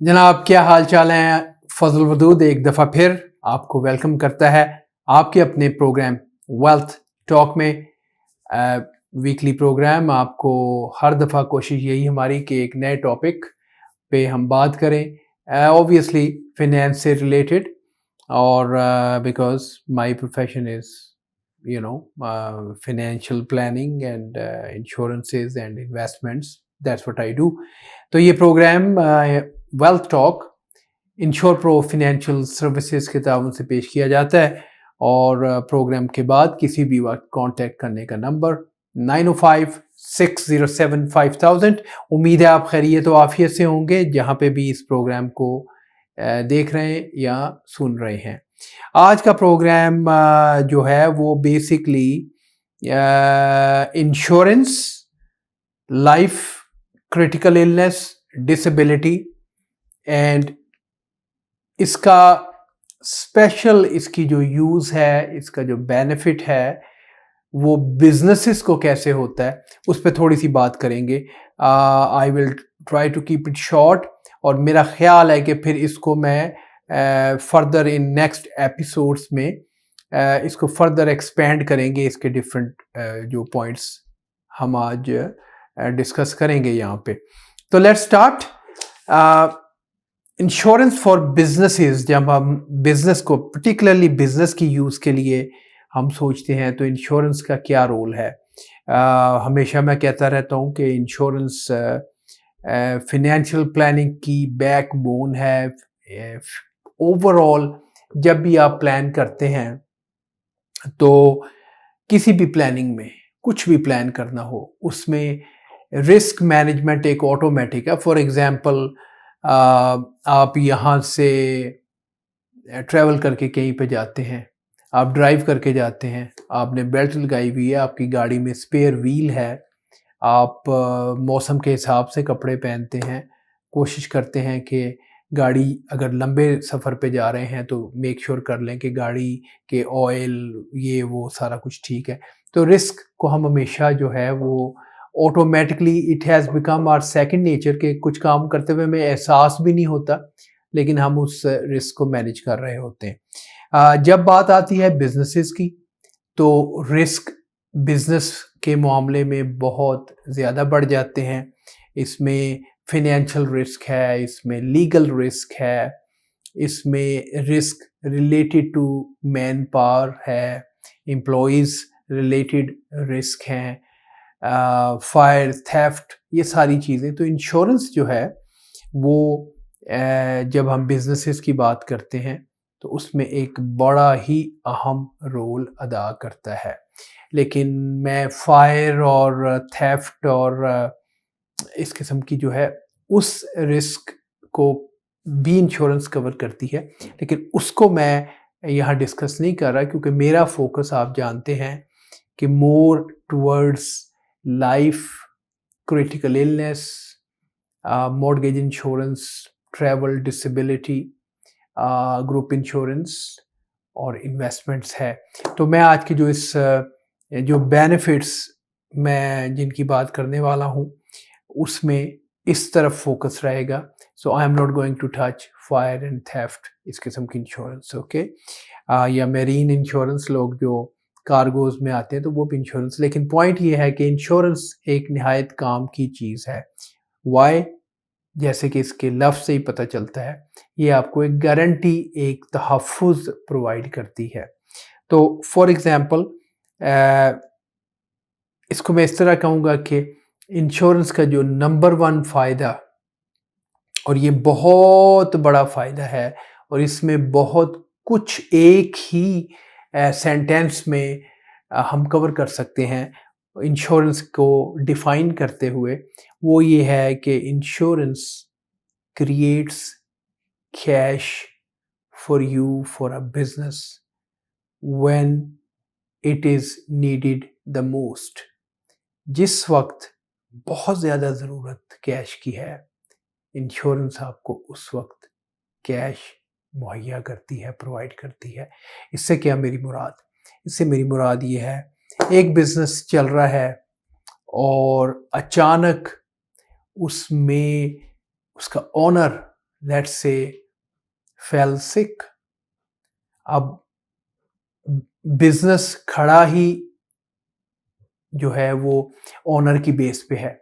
जनाब क्या हाल चाल हैं। फजल वदूद एक दफ़ा फिर आपको वेलकम करता है आपके अपने प्रोग्राम वेल्थ टॉक में। वीकली प्रोग्राम आपको हर दफ़ा कोशिश यही हमारी कि एक नए टॉपिक पे हम बात करें, ऑब्वियसली फिनेंस से रिलेटेड। और because my profession is financial planning and insurances and investments. That's what I do. तो ये program wealth talk insure pro financial services के ताउन से पेश किया जाता है। और प्रोग्राम के बाद किसी भी वक्त कांटेक्ट करने का नंबर 9056075000। उम्मीद है आप खैरियत और आफियत से होंगे जहाँ पे भी इस प्रोग्राम को देख रहे हैं या सुन रहे हैं। आज का प्रोग्राम जो है वो basically insurance, life, critical illness, disability and इसका स्पेशल इसकी जो यूज़ है, इसका जो बेनिफिट है वो बिजनेसेस को कैसे होता है उस पर थोड़ी सी बात करेंगे। I will try to keep it short और मेरा ख्याल है कि फिर इसको मैं फर्दर इन नेक्स्ट एपिसोड्स में इसको फर्दर एक्सपेंड करेंगे। इसके डिफरेंट जो पॉइंट्स हम आज डिस्कस करेंगे यहाँ पे। तो let's start. Insurance for businesses, जब हम बिजनेस को पर्टिकुलरली बिजनेस की यूज़ के लिए हम सोचते हैं तो इंश्योरेंस का क्या रोल है। हमेशा मैं कहता रहता हूँ कि इंश्योरेंस फिनेंशियल प्लानिंग की बैकबोन है। ओवरऑल जब भी आप प्लान करते हैं तो किसी भी प्लानिंग में कुछ भी प्लान करना हो उसमें रिस्क मैनेजमेंट एक ऑटोमेटिक है। फॉर एग्जांपल आप यहाँ से ट्रैवल करके कहीं पे जाते हैं, आप ड्राइव करके जाते हैं, आपने बेल्ट लगाई हुई है, आपकी गाड़ी में स्पेयर व्हील है, आप मौसम के हिसाब से कपड़े पहनते हैं, कोशिश करते हैं कि गाड़ी अगर लंबे सफ़र पे जा रहे हैं तो मेक श्योर कर लें कि गाड़ी के ऑयल ये वो सारा कुछ ठीक है। तो रिस्क को हम हमेशा जो है वो automatically it has become our second nature के कुछ काम करते हुए हमें एहसास भी नहीं होता लेकिन हम उस रिस्क को मैनेज कर रहे होते हैं। जब बात आती है बिजनेसेस की तो रिस्क बिजनेस के मामले में बहुत ज़्यादा बढ़ जाते हैं। इसमें फिनेंशियल रिस्क है, इसमें लीगल रिस्क है, इसमें risk related to manpower है, एम्प्लॉयज़ रिलेटेड रिस्क हैं, फायर, थेफ्ट, ये सारी चीज़ें। तो इंश्योरेंस जो है वो जब हम बिजनेसेस की बात करते हैं तो उसमें एक बड़ा ही अहम रोल अदा करता है। लेकिन मैं फायर और थेफ्ट और इस किस्म की जो है उस रिस्क को भी इंश्योरेंस कवर करती है, लेकिन उसको मैं यहाँ डिस्कस नहीं कर रहा क्योंकि मेरा फोकस आप जानते हैं कि more towards life, critical illness, mortgage insurance, travel disability, group insurance और इन्वेस्टमेंट्स है। तो मैं आज की जो इस जो बेनिफिट्स मैं जिनकी बात करने वाला हूँ उसमें इस तरफ फोकस रहेगा। So I am not going to touch fire and theft, इस किस्म की इंश्योरेंस, ओके। या मेरीन इंश्योरेंस, लोग जो कार्गोज में आते हैं तो वो भी इंश्योरेंस। लेकिन पॉइंट ये है कि इंश्योरेंस एक निहायत काम की चीज़ है। वाई? जैसे कि इसके लफ्ज़ से ही पता चलता है, ये आपको एक गारंटी, एक तहफ़्फ़ुज़ प्रोवाइड करती है। तो फॉर एग्ज़ाम्पल इसको मैं इस तरह कहूँगा कि इंश्योरेंस का जो नंबर वन फ़ायदा, और ये बहुत बड़ा फ़ायदा है और इसमें बहुत कुछ एक ही सेंटेंस में हम कवर कर सकते हैं इंश्योरेंस को डिफ़ाइन करते हुए, वो ये है कि insurance creates cash for you for a business when it is needed the most. जिस वक्त बहुत ज़्यादा ज़रूरत कैश की है, इंश्योरेंस आपको उस वक्त कैश मुहैया करती है, प्रोवाइड करती है। इससे क्या मेरी मुराद? इससे मेरी मुराद ये है, एक बिज़नेस चल रहा है और अचानक उसमें उसका ओनर लेट्स से फेल सिक, अब बिजनेस खड़ा ही जो है वो ओनर की बेस पे है,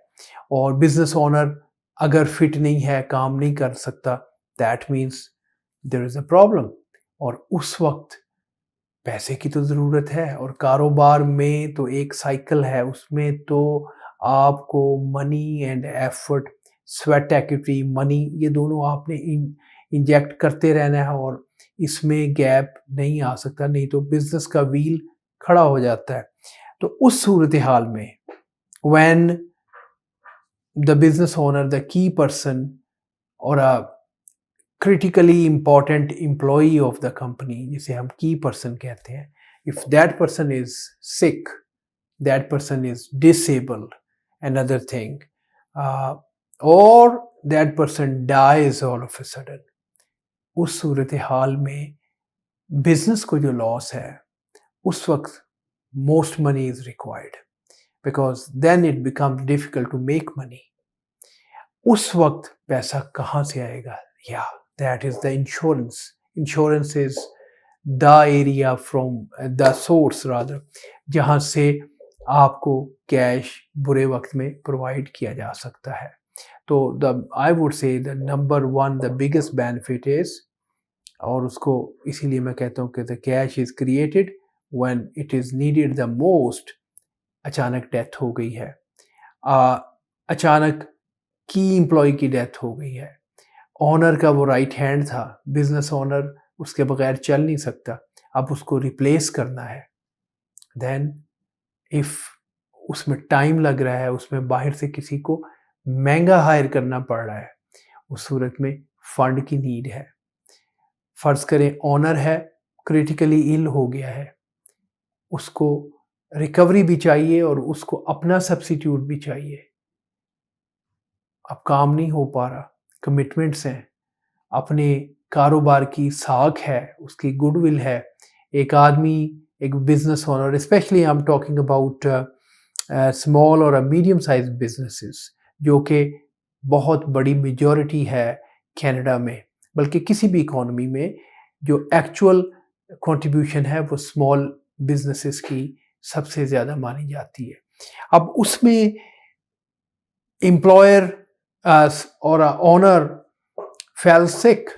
और बिजनेस ओनर अगर फिट नहीं है, काम नहीं कर सकता, that means there is a problem. और उस वक्त पैसे की तो ज़रूरत है, और कारोबार में तो एक साइकिल है, उसमें तो आपको money and effort, sweat equity, money, ये दोनों आपने इंजेक्ट करते रहना है, और इसमें गैप नहीं आ सकता, नहीं तो बिजनेस का व्हील खड़ा हो जाता है। तो उस सूरत हाल में when the business owner, the key person और a critically important employee of the company, जिसे हम की पर्सन कहते हैं, if that person is sick, that person is disabled, another thing, or that person dies all of a sudden, उस सूरत हाल में business को जो लॉस है, उस वक्त most money is required, because then it becomes difficult to make money. उस वक्त पैसा कहाँ से आएगा? या that is the insurance. Insurance is the area from the source rather, जहाँ से आपको कैश बुरे वक्त में प्रोवाइड किया जा सकता है। तो द आई वुड से the number one, the biggest benefit is, और उसको इसीलिए मैं कहता हूँ कि the cash is created when it is needed the most. अचानक डेथ हो गई है, अचानक की एम्प्लॉय की डेथ हो गई है, ओनर का वो राइट हैंड था, बिजनेस ओनर उसके बगैर चल नहीं सकता, अब उसको रिप्लेस करना है, देन इफ उसमें टाइम लग रहा है, उसमें बाहर से किसी को महंगा हायर करना पड़ रहा है, उस सूरत में फंड की नीड है। फर्ज करें ओनर है, क्रिटिकली इल हो गया है, उसको रिकवरी भी चाहिए और उसको अपना सब्स्टिट्यूट भी चाहिए। अब काम नहीं हो पा रहा, कमिटमेंट्स हैं, अपने कारोबार की साख है, उसकी गुडविल है। एक आदमी, एक business owner, specially I am talking about small और मीडियम साइज बिजनेसेस, जो कि बहुत बड़ी मेजॉरिटी है कनाडा में, बल्कि किसी भी इकोनॉमी में जो एक्चुअल कंट्रीब्यूशन है वो स्मॉल बिजनेसेस की सबसे ज़्यादा मानी जाती है। अब उसमें एम्प्लॉयर और ओनर फेल सिक,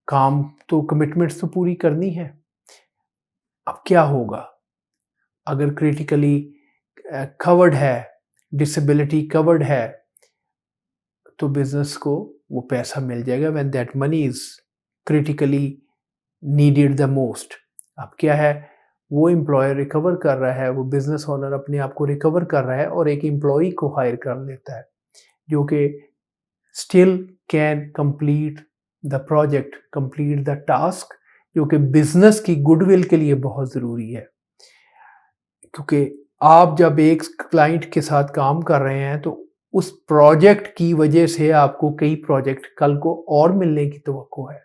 काम तो, कमिटमेंट्स तो पूरी करनी है। अब क्या होगा? अगर क्रिटिकली कवर्ड है, डिसेबिलिटी कवर्ड है, तो बिजनेस को वो पैसा मिल जाएगा when that money is critically needed the most. अब क्या है, वो एम्प्लॉयर रिकवर कर रहा है, वो बिजनेस ओनर अपने आप को रिकवर कर रहा है और एक एम्प्लॉई को हायर कर लेता है, जो कि still can complete the project, complete the task, जो कि बिजनेस की गुडविल के लिए बहुत ज़रूरी है। क्योंकि आप जब एक क्लाइंट के साथ काम कर रहे हैं तो उस प्रोजेक्ट की वजह से आपको कई प्रोजेक्ट कल को और मिलने की तवक्को है।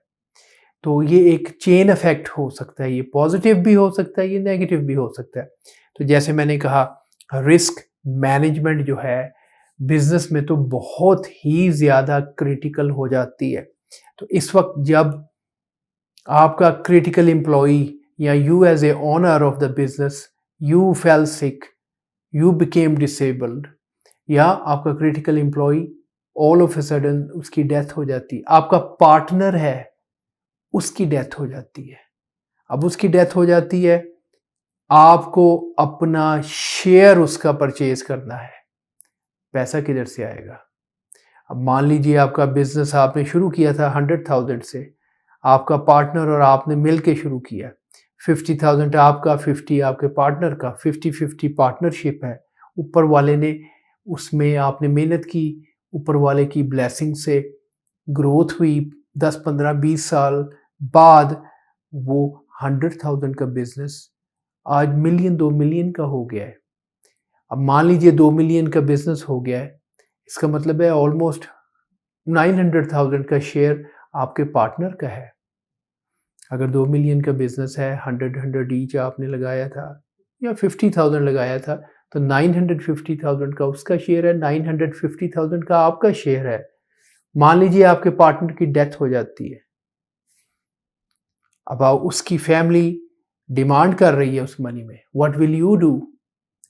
तो ये एक चेन इफेक्ट हो सकता है, ये पॉजिटिव भी हो सकता है, ये नेगेटिव भी हो सकता है। तो जैसे मैंने कहा, रिस्क मैनेजमेंट जो है बिजनेस में तो बहुत ही ज़्यादा क्रिटिकल हो जाती है। तो इस वक्त जब आपका क्रिटिकल एम्प्लॉई या you as a owner of the business, you fell sick, you became disabled, या आपका critical employee all of a sudden उसकी डेथ हो जाती है, आपका पार्टनर है उसकी डेथ हो जाती है। अब उसकी डेथ हो जाती है, आपको अपना शेयर उसका परचेज करना है, पैसा किधर से आएगा? अब मान लीजिए आपका बिजनेस आपने शुरू किया था 100,000 से, आपका पार्टनर और आपने मिल के शुरू किया, 50,000 आपका, 50 आपके पार्टनर का, 50-50 पार्टनरशिप है। ऊपर वाले ने, उसमें आपने मेहनत की, ऊपर वाले की ब्लेसिंग से ग्रोथ हुई, 10, 15, 20 साल बाद वो 100,000 का बिजनेस आज मिलियन, 2 मिलियन का हो गया है। अब मान लीजिए 2 मिलियन का बिजनेस हो गया है, इसका मतलब है ऑलमोस्ट 900,000 का शेयर आपके पार्टनर का है। अगर 2 मिलियन का बिजनेस है, 100 ईच आपने लगाया था या 50,000 लगाया था, तो 950,000 का उसका शेयर है, 950,000 का आपका शेयर है। मान लीजिए आपके पार्टनर की डेथ हो जाती है, अब उसकी फैमिली डिमांड कर रही है उस मनी में, what will you do?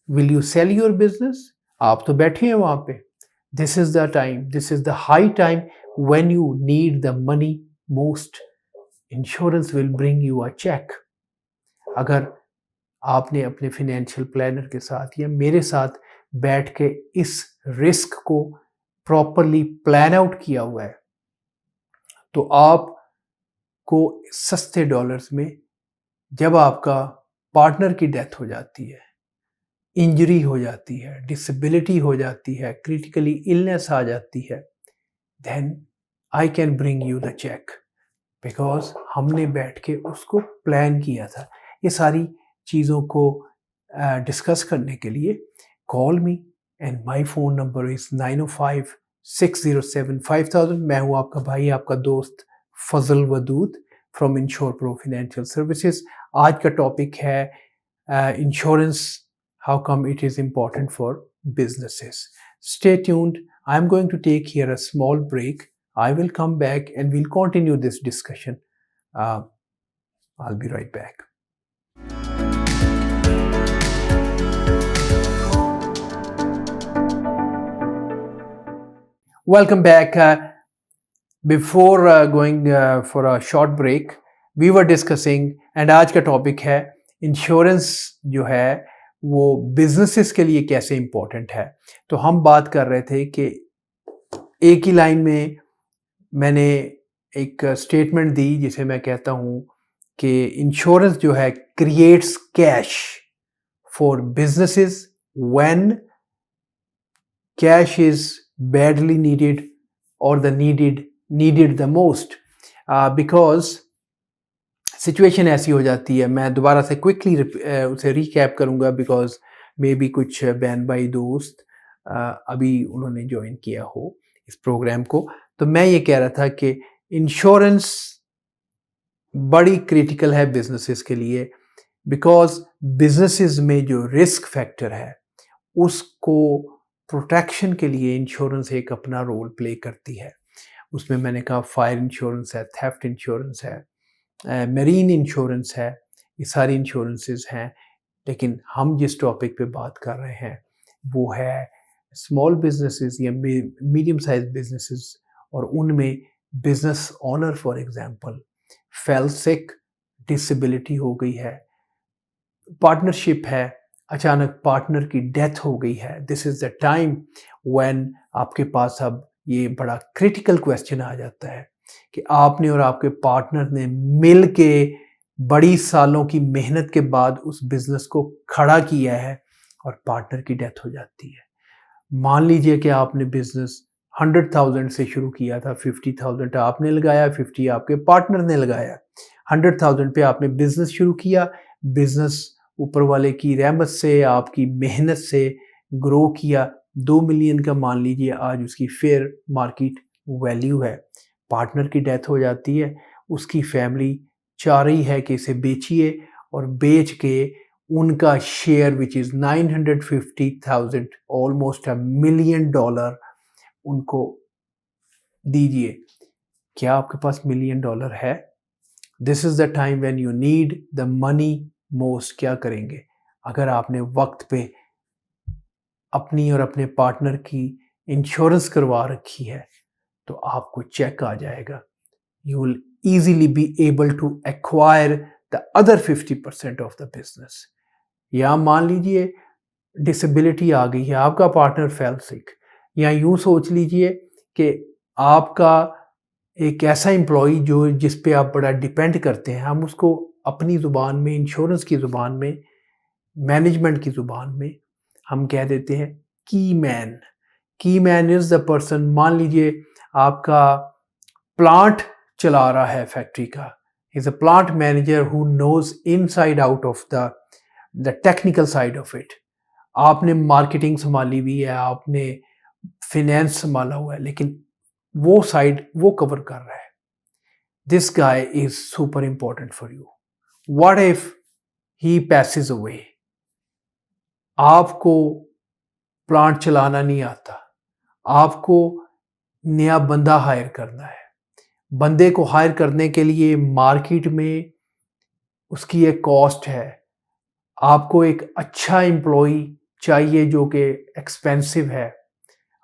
Will you sell your business? आप तो बैठे हैं वहां पे। This is the time, this is the high time when you need the money most. Insurance will bring you a cheque. अगर आपने अपने फाइनेंशियल प्लानर के साथ या मेरे साथ बैठ के इस रिस्क को प्रॉपरली प्लान आउट किया हुआ है, तो आपको सस्ते डॉलर्स में जब आपका पार्टनर की डेथ हो जाती है, इंजरी हो जाती है, डिसेबिलिटी हो जाती है, क्रिटिकली इलनेस आ जाती है, then I can bring you the cheque, because हमने बैठ के उसको प्लान किया था। ये सारी चीज़ों को डिस्कस करने के लिए call me and my phone number is 905-607-5000। मैं हूँ आपका भाई, आपका दोस्त Fazal Wadood from Insure pro financial Services. आज का टॉपिक है insurance, how come it is important for businesses. Stay tuned. I'm going to take here a small break. I will come back and we'll continue this discussion. I'll be right back. Welcome back. Before going for a short break, we were discussing, and आज का topic है insurance जो है वो businesses के लिए कैसे important है। तो हम बात कर रहे थे कि एक ही लाइन में मैंने एक स्टेटमेंट दी जिसे मैं कहता हूँ कि इंश्योरेंस जो है creates cash for businesses when cash is badly needed और the needed the most, because situation ऐसी हो जाती है। मैं दोबारा से क्विकली उसे रिकैप करूंगा बिकॉज मे बी कुछ बहन भाई दोस्त अभी उन्होंने ज्वाइन किया हो इस प्रोग्राम को। तो मैं ये कह रहा था कि इंश्योरेंस बड़ी क्रिटिकल है बिजनेसेस के लिए, बिकॉज बिजनेसेस में जो रिस्क फैक्टर है उसको प्रोटेक्शन के लिए इंश्योरेंस एक अपना रोल प्ले करती है। उसमें मैंने कहा फायर इंश्योरेंस है, थेफ्ट इंश्योरेंस है, मरीन इंश्योरेंस है, ये सारी इंश्योरेंसेस हैं। लेकिन हम जिस टॉपिक पे बात कर रहे हैं वो है स्मॉल बिजनेसेस या मीडियम साइज बिजनेसेस, और उनमें business owner for example fail sick, disability हो गई है, पार्टनरशिप है, अचानक पार्टनर की डेथ हो गई है। This is the time when आपके पास अब ये बड़ा क्रिटिकल क्वेश्चन आ जाता है कि आपने और आपके पार्टनर ने मिल के बड़ी सालों की मेहनत के बाद उस बिजनेस को खड़ा किया है और पार्टनर की डेथ हो जाती है। मान लीजिए कि आपने बिजनेस 100,000 से शुरू किया था, 50,000 आपने लगाया, 50 आपके पार्टनर ने लगाया। 100,000 पे आपने बिजनेस शुरू किया, बिजनेस ऊपर वाले की रहमत से, आपकी मेहनत से ग्रो किया। 2 मिलियन का मान लीजिए आज उसकी फेयर मार्केट वैल्यू है। पार्टनर की डेथ हो जाती है, उसकी फैमिली चाह रही है कि इसे बेचिए और बेच के उनका share which is 950,000, almost $1 million उनको दीजिए। क्या आपके पास $1 मिलियन है? This is the time when you need the money most. क्या करेंगे? अगर आपने वक्त पे अपनी और अपने पार्टनर की इंश्योरेंस करवा रखी है तो आपको चेक आ जाएगा। You will easily be able to acquire the other 50% of the business। या मान लीजिए डिसेबिलिटी आ गई है, आपका पार्टनर फेल सिक, या यूं सोच लीजिए कि आपका एक ऐसा एम्प्लॉई जो जिस पे आप बड़ा डिपेंड करते हैं, हम उसको अपनी ज़ुबान में, इंश्योरेंस की ज़ुबान में, मैनेजमेंट की ज़ुबान में हम कह देते हैं की मैन। की मैन इज़ द पर्सन, मान लीजिए आपका प्लांट चला रहा है फैक्ट्री का, is a plant manager who knows inside out of the technical side of it. आपने मार्केटिंग संभाली हुई है, आपने फिनेंस संभाला हुआ है, लेकिन वो साइड वो कवर कर रहा है। This guy is super important for you. What if he passage away? आपको प्लांट चलाना नहीं आता, आपको नया बंदा हायर करना है। बंदे को हायर करने के लिए मार्केट में उसकी एक कॉस्ट है। आपको एक अच्छा एम्प्लॉई चाहिए जो कि एक्सपेंसिव है।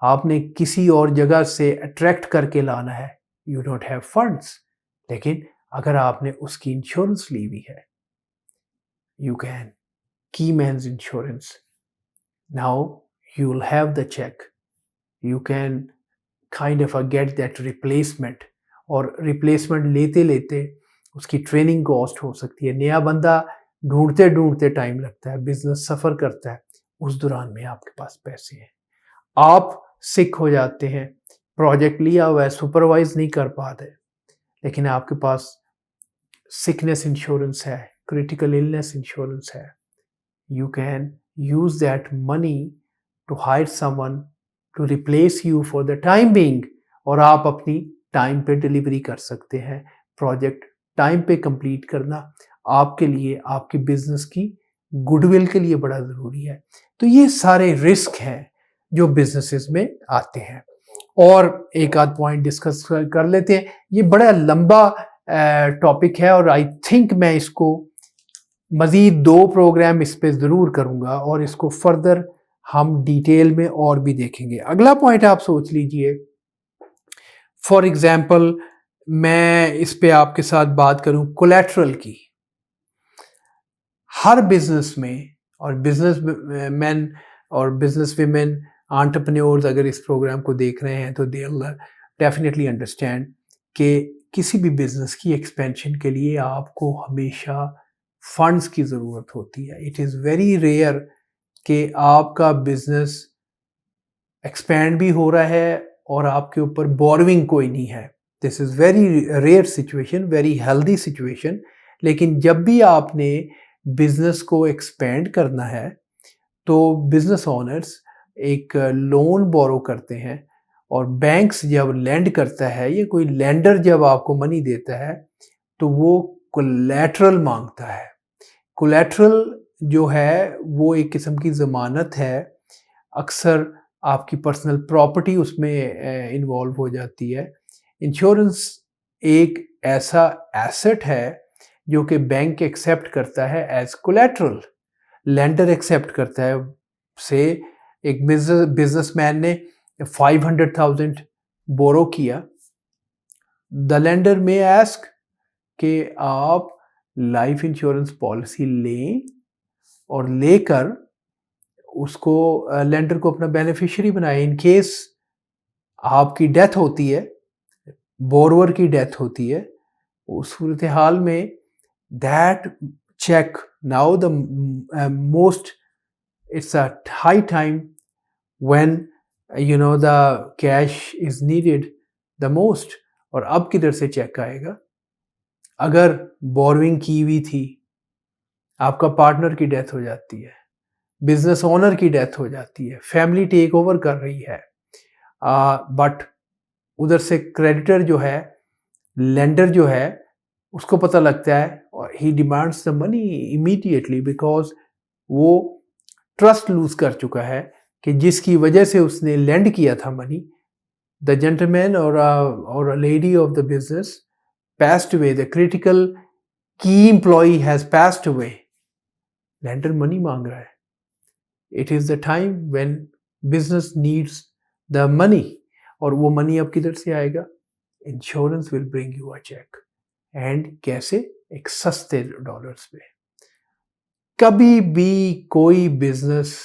आपने किसी और जगह से अट्रैक्ट करके लाना है। You don't have funds. लेकिन अगर आपने उसकी इंश्योरेंस ली हुई है, you can key man's insurance, now you will have the cheque, you can kind of get that replacement. और रिप्लेसमेंट लेते लेते उसकी ट्रेनिंग कॉस्ट हो सकती है। नया बंदा ढूंढते ढूंढते टाइम लगता है, बिजनेस सफ़र करता है। उस दौरान में आपके पास पैसे हैं, आप सिक हो जाते हैं, प्रोजेक्ट लिया हुआ है, सुपरवाइज नहीं कर पाते, लेकिन आपके पास सिकनेस इंश्योरेंस है, क्रिटिकल इलनेस इंश्योरेंस है। You can use that money to hire someone to replace you for the time being, और आप अपनी टाइम पे डिलीवरी कर सकते हैं। प्रोजेक्ट टाइम पे कंप्लीट करना आपके लिए, आपके बिजनेस की गुडविल के लिए बड़ा ज़रूरी है। तो ये सारे रिस्क हैं जो बिजनेसेस में आते हैं। और एक आध पॉइंट डिस्कस कर लेते हैं। ये बड़ा लंबा टॉपिक है और आई थिंक मैं इसको मज़ीद 2 प्रोग्राम इस पे ज़रूर करूँगा और इसको फर्दर हम डिटेल में और भी देखेंगे। अगला पॉइंट आप सोच लीजिए, फॉर एग्जाम्पल मैं इस पे आपके साथ बात करूँ कोलैटरल की। हर बिजनेस में, और बिजनेस मैन और बिजनेस वीमेन एंटरप्रेन्योर्स अगर इस प्रोग्राम को देख रहे हैं तो दे विल डेफिनेटली अंडरस्टैंड कि किसी भी बिजनेस की एक्सपेंशन के लिए आपको हमेशा फंड्स की ज़रूरत होती है। इट इज़ वेरी रेयर कि आपका बिजनेस एक्सपैंड भी हो रहा है और आपके ऊपर बोरविंग कोई नहीं है। This is very rare situation, very healthy situation. लेकिन जब भी आपने बिजनेस को एक्सपेंड करना है तो बिजनेस ओनर्स एक लोन बोरो करते हैं, और बैंक्स जब लेंड करता है या कोई लेंडर जब आपको मनी देता है तो वो कोलैटरल मांगता है। कोलैटरल जो है वो एक किस्म की ज़मानत है। अक्सर आपकी पर्सनल प्रॉपर्टी उसमें इन्वॉल्व हो जाती है। इंश्योरेंस एक ऐसा एसेट है जो कि बैंक एक्सेप्ट करता है एज कोलैटरल, लेंडर एक्सेप्ट करता है। से एक बिजनेसमैन ने 500,000 बोरो किया, द लेंडर में आस्क कि आप लाइफ इंश्योरेंस पॉलिसी लें, और लेकर उसको लेंडर को अपना बेनिफिशियरी बनाए। इन केस आपकी डेथ होती है, बोरोवर की डेथ होती है, उस सूरत हाल में that cheque, now the most, it's a high time when the cash is needed the most। और अब किधर से चेक आएगा? अगर बोरोइंग की हुई थी, आपका पार्टनर की डेथ हो जाती है, बिजनेस ओनर की डेथ हो जाती है, फैमिली टेक ओवर कर रही है, बट उधर से क्रेडिटर जो है, लेंडर जो है, उसको पता लगता है और ही demands the money immediately, because वो ट्रस्ट लूज कर चुका है कि जिसकी वजह से उसने लेंड किया था मनी, द जेंटलमैन और lady of the business passed away, the critical key employee has passed away, lender money मांग रहा है। It is the time when business needs the money, और वो मनी अब किधर से आएगा? Insurance will bring you a check, and कैसे? एक सस्ते डॉलर्स पे। कभी भी कोई बिजनेस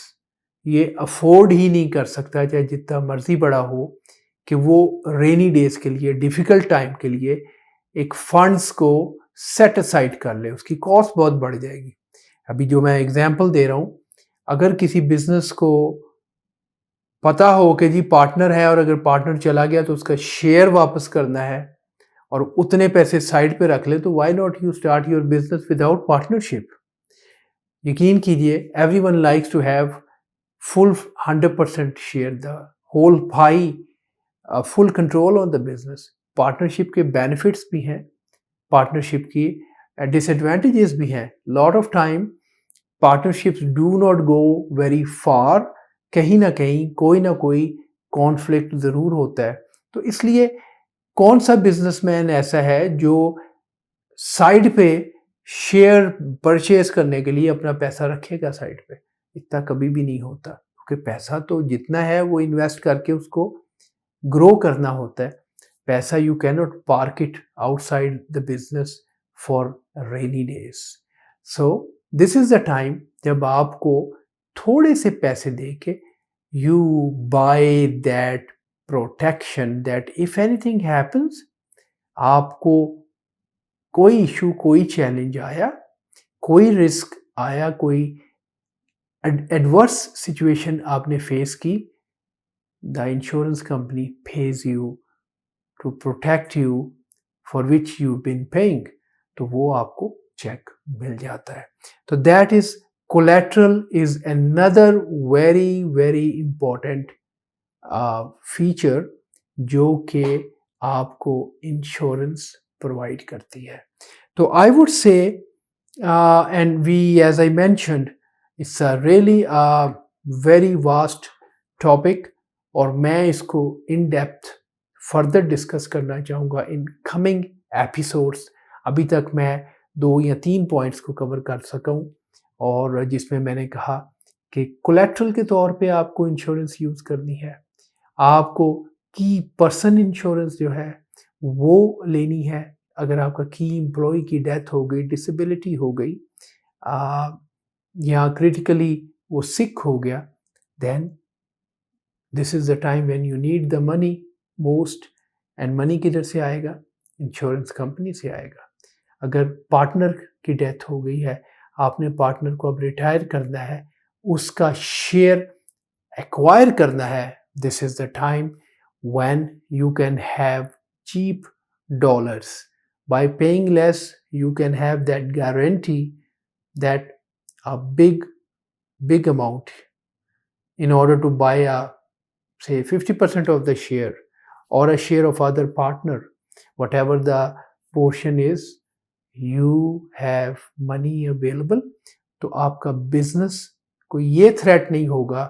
ये अफोर्ड ही नहीं कर सकता, चाहे जितना मर्जी बड़ा हो, कि वो रेनी डेज के लिए, डिफिकल्ट टाइम के लिए एक फंड्स को सेट असाइड कर ले। उसकी कॉस्ट बहुत बढ़ जाएगी। अभी जो मैं एग्जांपल दे रहा हूँ, अगर किसी बिजनेस को पता हो कि जी पार्टनर है और अगर पार्टनर चला गया तो उसका शेयर वापस करना है और उतने पैसे साइड पे रख ले, तो why not you start your business without partnership. यकीन कीजिए, everyone likes to have full 100% share, the whole pie, full control on the business. Partnership के बेनिफिट्स भी हैं, पार्टनरशिप की डिसएडवांटेजेस भी हैं। Lot of time partnerships do not go very far, कहीं ना कहीं कोई ना कोई कॉन्फ्लिक्ट ज़रूर होता है। तो इसलिए कौन सा बिजनेसमैन ऐसा है जो साइड पे शेयर परचेज करने के लिए अपना पैसा रखेगा साइड पे? इतना कभी भी नहीं होता, क्योंकि पैसा तो जितना है वो इन्वेस्ट करके उसको ग्रो करना होता है। पैसा you can not park it outside the business for rainy days. So this is the time जब आपको थोड़े से पैसे दे के you by that protection, that if anything happens, आपको कोई इशू, कोई चैलेंज आया, कोई रिस्क आया, कोई एडवर्स सिचुएशन आपने फेस की, the insurance company pays you to protect you for which you've been paying, तो वो आपको चेक मिल जाता है। तो that is collateral is another very very important feature जो कि आपको इंश्योरेंस प्रोवाइड करती है। तो I would say and we as I mentioned it's a really very vast topic, और मैं इसको इन डेप्थ फर्दर डिस्कस करना चाहूँगा इन कमिंग एपिसोड्स। अभी तक मैं 2 या 3 पॉइंट्स को कवर कर सका हूँ, और जिसमें मैंने कहा कि कोलेट्रल के तौर पे आपको इंश्योरेंस यूज़ करनी है, आपको की पर्सन इंश्योरेंस जो है वो लेनी है। अगर आपका की एम्प्लॉय की डेथ हो गई, डिसेबिलिटी हो गई, या क्रिटिकली वो सिक हो गया, then this is the time when you need the money most. And money किधर से आएगा? इंश्योरेंस कंपनी से आएगा। अगर पार्टनर की डेथ हो गई है, आपने पार्टनर को अब रिटायर करना है, उसका शेयर एक्वायर करना है, this is the time when you can have cheap dollars. By paying less, you can have that guarantee that a big amount in order to buy a, say, 50% of the share or a share of other partner, whatever the portion is, you have money available. तो आपका business को ये threat नहीं होगा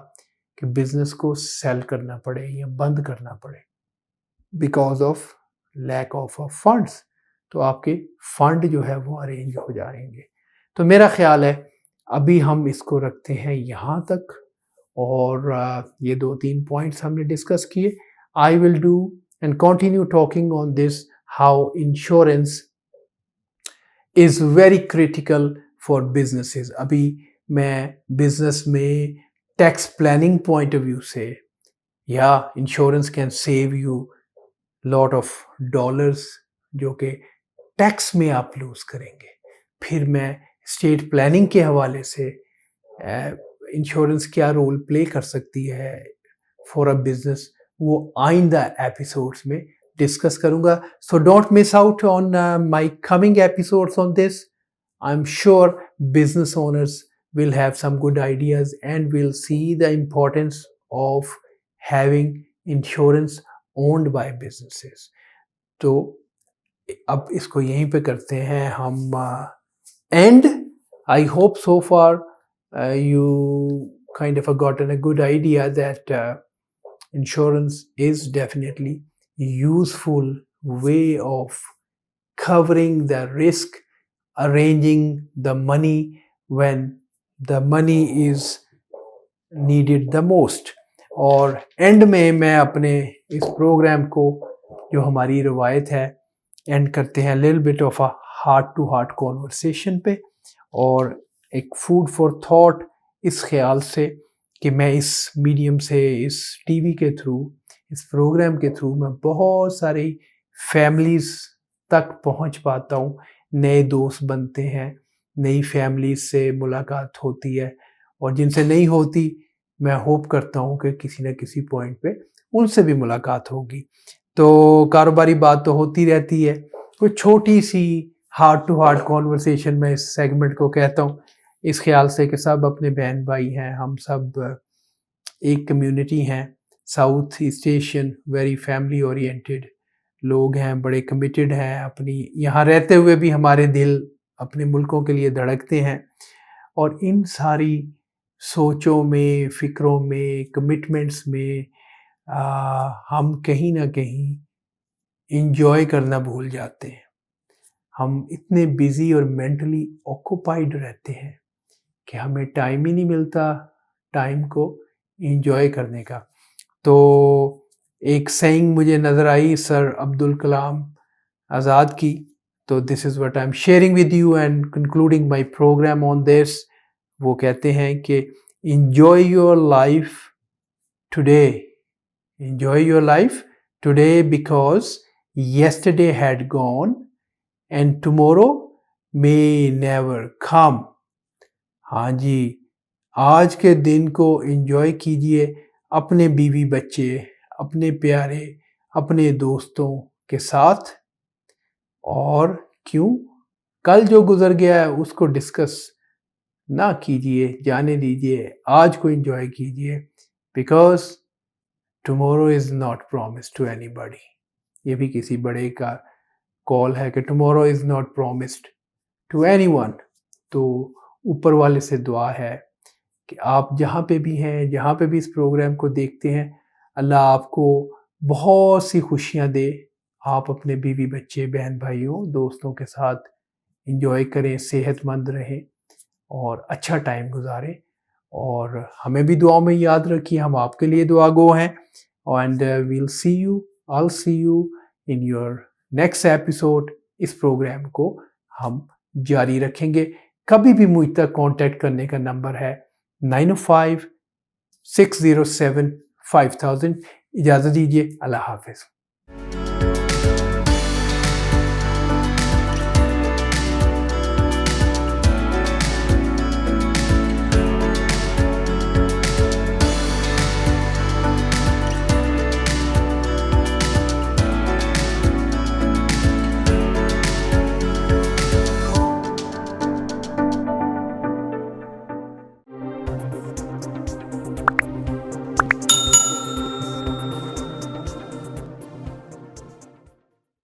कि business को cell करना पड़े या बंद करना पड़े because of lack of funds. तो आपके फंड जो है वो अरेंज हो जाएंगे। तो मेरा ख्याल है अभी हम इसको रखते हैं यहाँ तक, और ये 2-3 पॉइंट्स हमने डिस्कस किए। I will do and continue talking on this, how insurance is very critical for businesses. अभी मैं बिजनेस में tax planning point of view से, या insurance can save you lot of dollars जो कि टैक्स में आप लूज करेंगे। फिर मैं स्टेट प्लानिंग के हवाले से इंश्योरेंस क्या रोल प्ले कर सकती है फॉर अ बिजनेस, वो आइंदा एपिसोड्स में डिस्कस करूंगा। So don't miss out on my coming episodes on this. I am sure business owners will have some good ideas and will see the importance of having insurance owned by businesses. तो अब इसको यहीं पे करते हैं हम end. I hope so far you kind of gotten a good idea that insurance is definitely a useful way of covering the risk, arranging the money when the money is needed the most. और and में मैं अपने इस programme को, जो हमारी रवायत है, एंड करते हैं little bit of a heart to heart conversation पे, और एक फूड फॉर थॉट इस ख्याल से कि मैं इस मीडियम से, इस टीवी के थ्रू, इस प्रोग्राम के थ्रू मैं बहुत सारी फैमिलीज़ तक पहुंच पाता हूँ, नए दोस्त बनते हैं, नई फैमिलीज से मुलाकात होती है, और जिनसे नहीं होती मैं होप करता हूँ कि किसी न किसी पॉइंट पे उनसे भी मुलाकात होगी। तो कारोबारी बात तो होती रहती है, कोई छोटी सी हार्ट टू हार्ट कॉन्वर्सेशन में इस सेगमेंट को कहता हूँ, इस ख्याल से कि सब अपने बहन भाई हैं, हम सब एक कम्युनिटी हैं। South east Asian very family oriented लोग हैं, बड़े कमिटेड हैं, अपनी यहाँ रहते हुए भी हमारे दिल अपने मुल्कों के लिए धड़कते हैं, और इन सारी सोचों में, फिक्रों में, कमिटमेंट्स में हम कहीं ना कहीं इंजॉय करना भूल जाते हैं। हम इतने बिजी और मेंटली ऑक्यूपाइड रहते हैं कि हमें टाइम ही नहीं मिलता टाइम को इंजॉय करने का। तो एक सेइंग मुझे नज़र आई सर अब्दुल कलाम आज़ाद की, तो this is what I am sharing with you and concluding my program on this. वो कहते हैं कि enjoy your life today, enjoy your life today because yesterday had gone and tomorrow may never come। हाँ जी, आज के दिन को enjoy कीजिए अपने बीवी बच्चे, अपने प्यारे, अपने दोस्तों के साथ। और क्यों, कल जो गुजर गया है उसको डिस्कस ना कीजिए, जाने दीजिए, आज को एंजॉय कीजिए, because tomorrow is not promise to anybody. ये भी किसी बड़े का कॉल है कि tomorrow is not promised to anyone. तो ऊपर वाले से दुआ है कि आप जहाँ पे भी हैं, जहाँ पे भी इस प्रोग्राम को देखते हैं, अल्लाह आपको बहुत सी खुशियाँ दे। आप अपने बीवी बच्चे, बहन भाइयों, दोस्तों के साथ एंजॉय करें, सेहतमंद रहें और अच्छा टाइम गुजारें। और हमें भी दुआओं में याद रखिए, हम आपके लिए दुआ गो हैं। And we'll see you, I see you in your next episode. इस प्रोग्राम को हम जारी रखेंगे। कभी भी मुझ तक कांटेक्ट करने का नंबर है 905-607-5000। इजाज़त दीजिए, अल्लाह हाफिज़।